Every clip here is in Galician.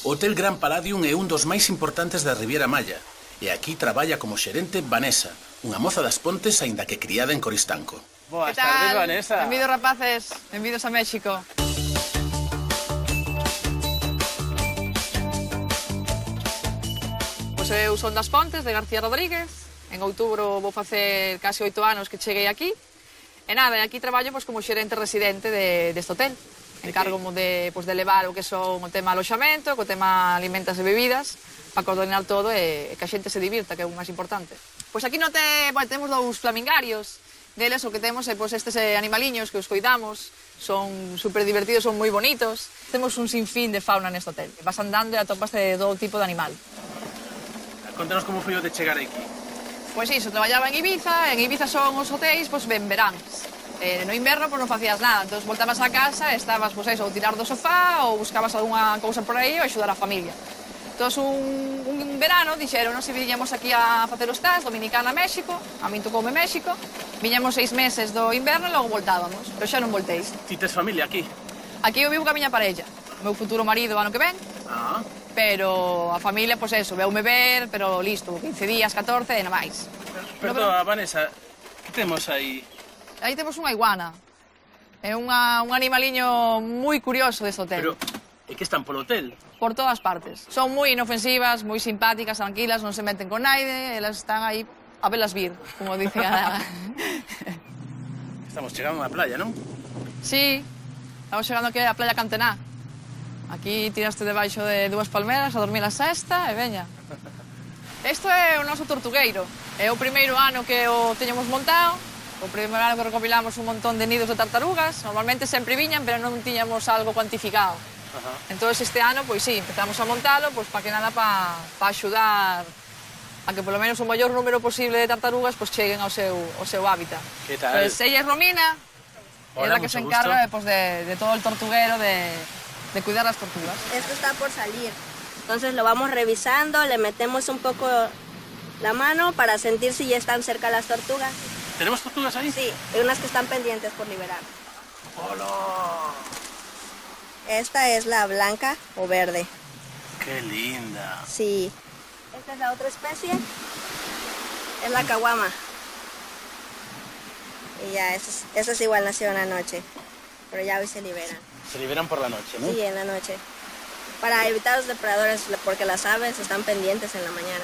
O Hotel Gran Palladium é un dos máis importantes da Riviera Maya e aquí traballa como xerente Vanessa, unha moza das Pontes aínda que criada en Coristanco. Boas tardes, Vanessa. Benvidos, rapaces. Benvidos a México. Pois eu son das Pontes, de García Rodríguez. En outubro vou facer case 8 anos que cheguei aquí. E nada, aquí traballo pois, como xerente residente deste hotel. Encárgomo de levar o que son o tema aloxamento, co tema alimentas e bebidas, para coordinar todo e que a xente se divirta, que é o máis importante. Pois aquí temos dous flamingarios. Deles o que temos é estes animaliños que os coidamos, son super divertidos, son moi bonitos. Temos un sinfín de fauna neste hotel. Vas andando e atopas de todo tipo de animal. Contanos como foi o de chegar aquí. Pois iso, traballaba en Ibiza son os hotéis ben veráns. No inverno non facías nada, entón voltabas a casa e estabas ou tirar do sofá ou buscabas algunha cousa por aí ou axudar a familia. Entón un verano dixeron se viñamos aquí a facer os test, Dominicana, México, a min tocoume México, viñamos 6 meses do inverno e logo voltábamos, pero xa non voltei. Ti tes familia aquí? Aquí eu vivo ca miña parella, o meu futuro marido ano que ven, pero a familia, pois eso, veume ver, pero listo, 15 días, 14 e non máis. Perdón, Vanessa, que temos aí? Aí temos unha iguana. É un animaliño moi curioso deste hotel. Pero, é que están polo hotel? Por todas partes. Son moi inofensivas, moi simpáticas, tranquilas, non se meten con naide, elas están aí a velas vir, como dice a... Estamos chegando á playa, non? Sí, estamos chegando aquí á playa Cantená. Aquí tiraste debaixo de 2 palmeras a dormir a sesta e veña. Isto é o noso tortugueiro. É o primeiro ano que o teñemos montado. O primeiro ano que recopilamos un montón de nidos de tartarugas. Normalmente sempre viñan, pero non tiñamos algo cuantificado. Entón, este ano, pois sí, empezamos a montalo, pois para que nada, para axudar a que polo menos o maior número posible de tartarugas pois cheguen ao seu hábitat. Que tal? Pois ella é Romina, é a que se encarga de todo el tortuguero, de cuidar las tortugas. Esto está por salir, entonces lo vamos revisando, le metemos un poco la mano para sentir si ya están cerca las tortugas. ¿Tenemos tortugas ahí? Sí, hay unas que están pendientes por liberar. ¡Hola! Esta es la blanca o verde. ¡Qué linda! Sí. Esta es la otra especie. Es la caguama. Y ya, esas igual nacieron anoche. Pero ya hoy se liberan. Se liberan por la noche, ¿no? Sí, en la noche. Para evitar los depredadores, porque las aves están pendientes en la mañana.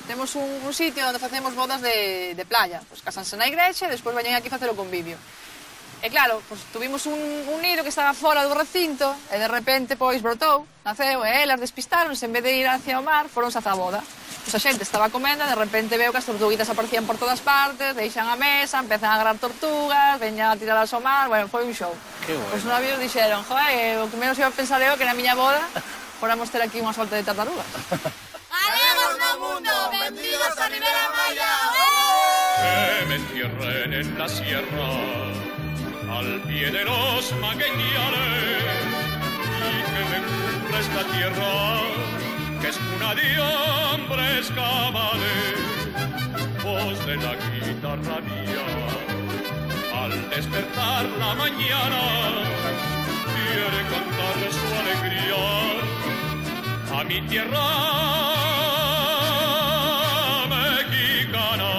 Temos un sitio onde facemos bodas de playa. Pois casanse na igrexa e despois veñen aquí facer o convivio. E claro, pois tuvimos un nido que estaba fora do recinto e de repente pois brotou, naceu e elas despistaronse, en vez de ir hacia o mar, foronse hacia a boda. Pois a xente estaba comendo e de repente veo que as tortuguitas aparecían por todas partes, deixan a mesa, empezan a agarrar tortugas, veñan a tiralas ao mar, bueno, foi un show. Que bueno. Os novios dixeron, joder, o que menos iba a pensar eu que na miña boda fóramos ter aquí unha solta de tartarugas. ¡Galegos no mundo! ¡Benvidos a Riviera Maya! Que me entierren en la sierra, al pie de los magueñales, y que me cubra esta tierra, que es cuna de hombres cabales, voz de la guitarra mía, al despertar la mañana, quiere cantar su alegría a mi tierra mexicana.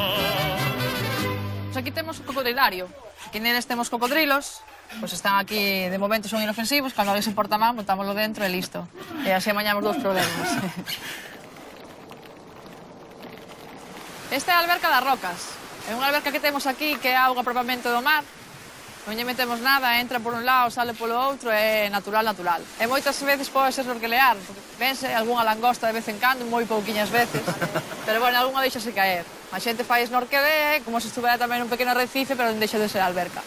Pues aquí temos o cocodrilario. Aquí neles temos cocodrilos, pois están aquí, de momento son inofensivos, cando alguén se porta mal, botámoslo dentro e listo. E así amañamos 2 problemas. Esta é a alberca das rocas. É unha alberca que temos aquí que é auga propiamente do mar. Non lle metemos nada, entra por un lado, sale polo outro, é natural. E moitas veces pode ser snorkelear, porque vense algunha langosta de vez en cando, moi pouquiñas veces, pero bueno, algunha deixase caer. A xente fai snorkelee, como se estuvera tamén un pequeno arrecife, pero non deixa de ser alberca.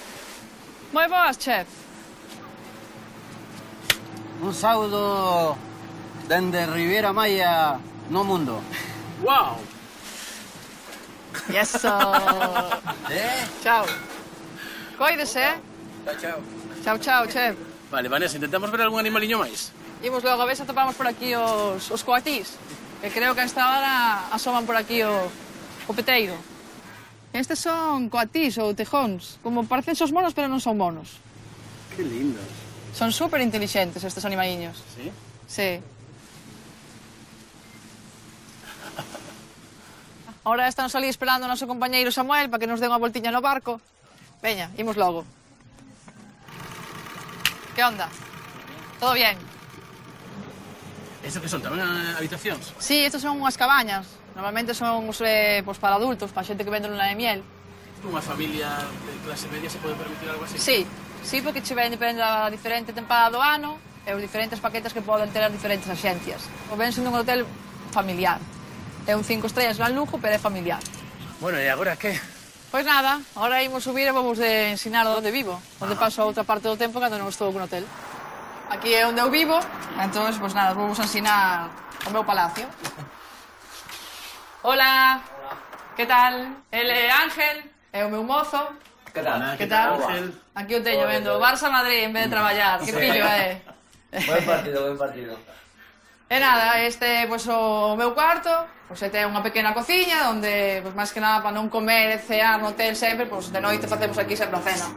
Moi boas, chef. Un saúdo dende Riviera Maya no mundo. ¡Wow! Yeso. Chao. Coídese, Chao, chao, chef. Vale, Vanessa, intentamos ver algún animaliño máis. Imos logo a ver se atopamos por aquí os coatís, que creo que a esta hora asoman por aquí o peteiro. Estes son coatís ou tejóns, como parecen os monos, pero non son monos. Que lindos. Son super intelixentes estes animaliños. Sí? Sí. Ahora estamos ali esperando o noso compañeiro Samuel para que nos dé unha voltiña no barco. Veña, imos logo. Que onda? Todo bien? Isto que son tamén habitacións? Sí, estos son unhas cabañas. Normalmente son pues, para adultos, para xente que vende luna de miel. Unha familia de clase media se pode permitir algo así? Sí, porque che ven depende da diferente tempada do ano e os diferentes paquetes que poden ter as diferentes axencias. O ven sendo un hotel familiar. É un 5 estrellas gran lujo, pero é familiar. Bueno, e agora que? Pois nada, ahora imos subir e vamos de ensinar onde vivo, onde paso a outra parte do tempo cando non estou con hotel. Aquí é onde eu vivo, entón, pois nada, vamos a ensinar o meu palacio. Hola. Que tal? Ele é Ángel, é o meu mozo. ¿Qué tal? Que tal? Aquí o teño vendo Barça-Madrid en vez de traballar, que pillo é. Buen partido. E nada, este, pois, o meu cuarto, pois, ten unha pequena cociña, onde, pois, máis que nada, para non comer e cear no hotel sempre, pois, de noite facemos aquí sempre a cena.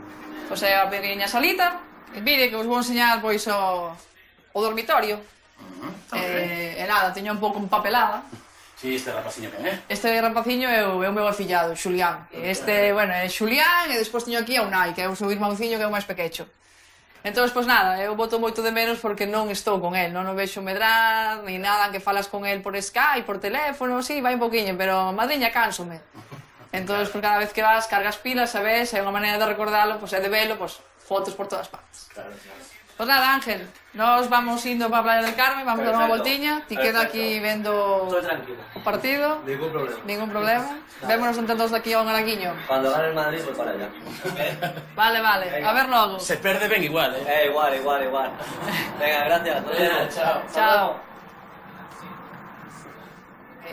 Pois, é a pequena salita, e mire que vos vou enseñar, pois, o dormitorio. E nada, teño un pouco empapelada. Sí, este rapaciño que é? Este rapaciño é o meu afillado, Xulián. Este, bueno, é Xulián, e despois teño aquí a Unai, que é o seu irmãociño que é o máis pequecho. Entón, pois nada, eu boto moito de menos porque non estou con el, non o vexo medrar, ni nada, que falas con el por Skype, por teléfono, sí, vai un poquinho, pero madriña, cánsome. Entón, pois cada vez que vas, cargas pilas, sabes, é unha maneira de recordalo, pois é de velo, pois fotos por todas partes. Pois nada, Ángel, nos vamos indo para a Playa del Carmen, vamos a dar unha voltiña, ti queda aquí vendo o partido. Ningún problema. Vémonos entonces de aquí a un araquiño. Cuando gane el Madrid, voy para allá. Vale, a ver logo. Se perde ben igual, Igual. Venga, gracias. Chao.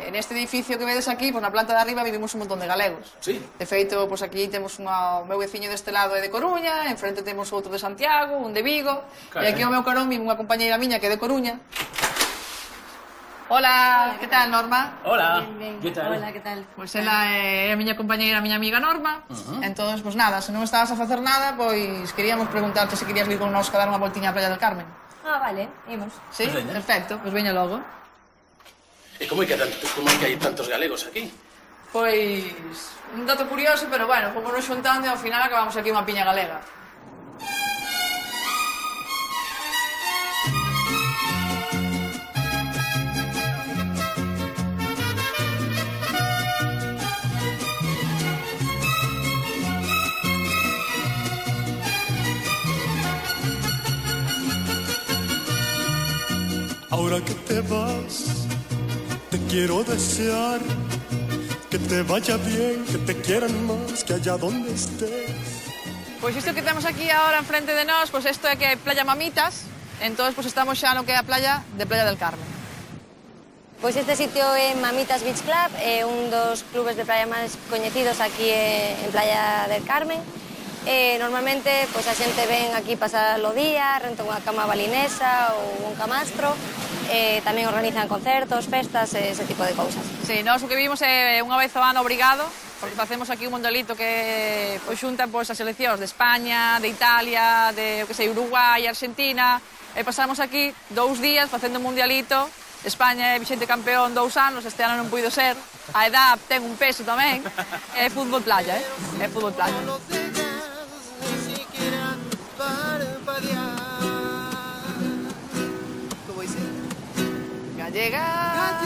En este edificio que vedes aquí, pois na planta de arriba vivimos un montón de galegos. Sí. De feito, pois aquí temos o meu veciño deste lado é de Coruña, enfrente temos outro de Santiago, un de Vigo, e aquí ao meu carón vive unha compañeira miña que é de Coruña. Hola, que tal, Norma? Hola. Bien. Que tal? Hola, que tal? Pois ela é a miña compañeira, a miña amiga Norma. Entón, pois nada, se non estabas a facer nada, pois queríamos preguntarte se querías vir con nos a dar unha voltiña á Playa del Carmen. Ah, vale, imos. Sí? Pues veña. Perfecto, pois veña logo. E como é que hai tantos galegos aquí? Pois, un dato curioso, pero bueno, como nos xuntando e ao final acabamos aquí unha piña galega. Ahora que te vas, te quiero desear que te vaya bien, que te quieran más, que allá donde estés. Pois isto que temos aquí agora enfrente de nós, pois isto é que é Playa Mamitas, entón pois estamos xa no que é a playa de Playa del Carmen. Pois este sitio é Mamitas Beach Club, é un dos clubes de playa máis coñecidos aquí en Playa del Carmen. Normalmente pois a xente ven aquí pasar o día, renta unha cama balinesa ou un camastro, tamén organizan concertos, festas, ese tipo de cousas. Sí, nós o que vimos é unha vez ao ano obrigado, porque facemos aquí un mundialito que pois xunta pois as seleccións de España, de Italia, de, que sei, Uruguai, Argentina, e pasamos aquí 2 días facendo un mundialito. España é vixente campeón 2 anos, este ano non puido ser, a edad ten un peso tamén, é fútbol playa, é fútbol playa. Gallegas,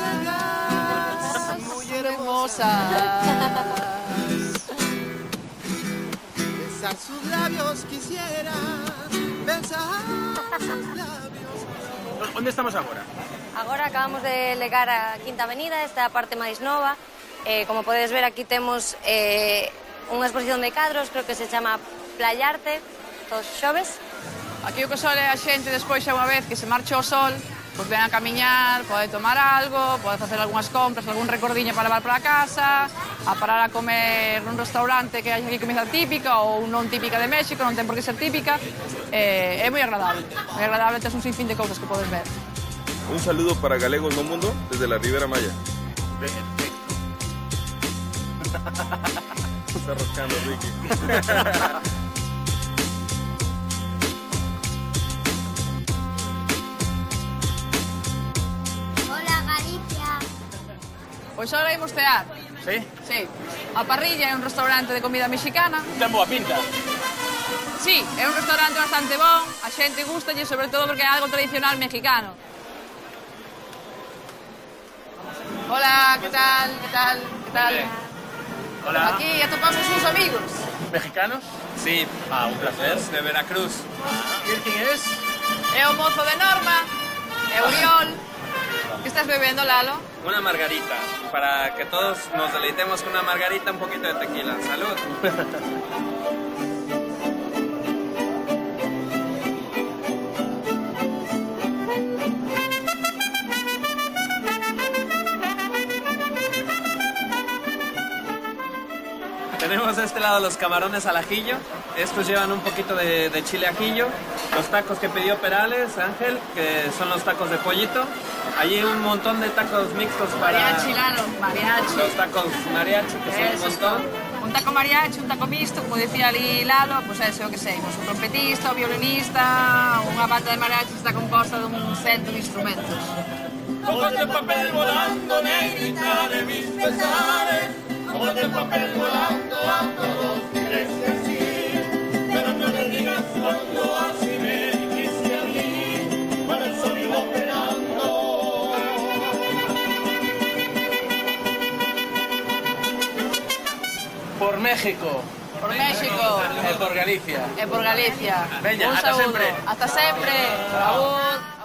muy hermosas. Besar sus labios quisiera, besar sus labios. Onde estamos agora? Agora acabamos de legar a Quinta Avenida, esta é a parte máis nova. Como podedes ver, aquí temos unha exposición de cadros, creo que se chama Playarte, todos os xoves. Aquí o que sole a xente despois xa unha vez que se marcha o sol, pois ven a camiñar, pode tomar algo, pode facer algunhas compras, algún recordiño para levar para a casa, a parar a comer nun restaurante que hai aquí comida típica ou non típica de México, non ten por que ser típica. É moi agradable, tes un sinfín de cousas que podes ver. Un saludo para Galegos no Mundo desde la Riviera Maya. Perfecto. Está roscando, Ricky. Hola, Galicia. Pois ahora imos cear. Sí? Sí. A Parrilla é un restaurante de comida mexicana. Ten boa pinta. Sí, é un restaurante bastante bon, a xente gustalle, sobre todo porque é algo tradicional mexicano. Hola, ¿qué tal? ¿Qué tal? ¿Qué tal? Hola. Aquí atopamos uns amigos. ¿Mexicanos? Sí. Ah, un placer. De Veracruz. ¿Quién es? É o mozo de Norma, é Uriol. ¿Qué estás bebiendo, Lalo? Una margarita. Para que todos nos deleitemos con una margarita, un poquito de tequila. ¡Salud! Tenemos de este lado los camarones al ajillo. Estos llevan un poquito de chile ajillo. Los tacos que pidió Perales, Ángel, que son los tacos de pollito. Allí un montón de tacos mixtos para... Mariachi, Lalo, mariachi. Los tacos mariachi, que son un montón. Un taco mariachi, un taco mixto, como decía ali Lalo, pues eso, que sei, un trompetista, un violinista, unha banda de mariachi está composta dun cento de instrumentos. Como este papel volando, negrita de mis pesares, como este papel volando a todos quieres decir, pero no le digas cuando así me dijiste a mí, con el sonido operando. Por México. Por México. E por Galicia. E por Galicia. Veña, un ata saúdo. sempre. Hasta sempre. Saúd.